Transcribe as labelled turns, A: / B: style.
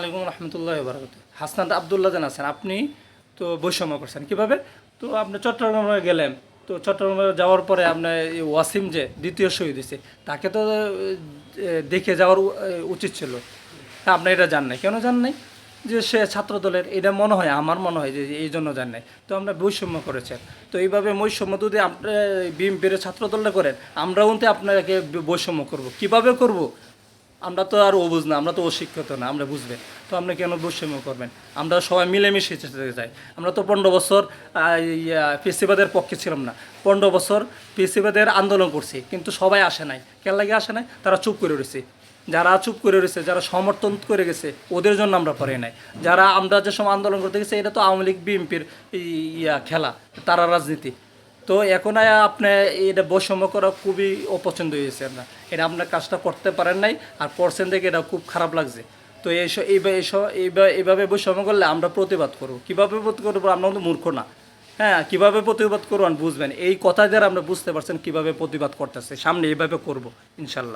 A: আলাইকুম রহমতুল্লাহ বারাকাত। হাসনাত আবদুল্লাহ জান আছেন, আপনি তো বৈষম্য করছেন কীভাবে? তো আপনি চট্টগ্রামে গেলেন, তো চট্টগ্রামে যাওয়ার পরে আপনার এই ওয়াসিম যে দ্বিতীয় শহীদ হয়েছে তাকে তো দেখে যাওয়ার উচিত ছিল। তা আপনি এটা জান নাই, কেন জান নাই? যে সে ছাত্র দলের, এটা মনে হয়, আমার মনে হয় যে এই জন্য জান নাই। তো আমরা বৈষম্য করেছেন, তো এইভাবে বৈষম্য যদি আপনি বিএনপির ছাত্র দলটা করেন, আমরাও কিন্তু আপনাকে বৈষম্য করব। কিভাবে করব? আমরা তো আর অবুঝ না, আমরা তো অশিক্ষিত না, আমরা বুঝবেন। তো আপনি কেন বৈষম্য করবেন? আমরা সবাই মিলেমিশে যেতে চাই। আমরা তো 15 বছর পেশিবাদের পক্ষে ছিলাম না, 15 বছর পেশিবাদের আন্দোলন করছি, কিন্তু সবাই আসে নাই। কেন লাগে আসে নাই? তারা চুপ করে রয়েছে। যারা চুপ করে রয়েছে, যারা সমর্থন করে গেছে, ওদের জন্য আমরা পড়ে নাই। যারা আমরা যে সময় আন্দোলন করতে গেছি, এটা তো আওয়ামী লীগ বিএনপির খেলা, তারা রাজনীতি। তো এখন আপনি এটা বৈষম্য করা খুবই অপছন্দ হয়েছে। আপনার এটা আপনার কাজটা করতে পারেন নাই, আর করছেন দেখে এটা খুব খারাপ লাগছে। তো এইভাবে বৈষম্য করলে আমরা প্রতিবাদ করব। কীভাবে প্রতিবাদ করবো? আমরা কিন্তু মূর্খ না। হ্যাঁ, কীভাবে প্রতিবাদ করবেন বুঝবেন। এই কথা দ্বারা আমরা বুঝতে পারছেন কীভাবে প্রতিবাদ করতেছে। সামনে এইভাবে করব ইনশাল্লাহ।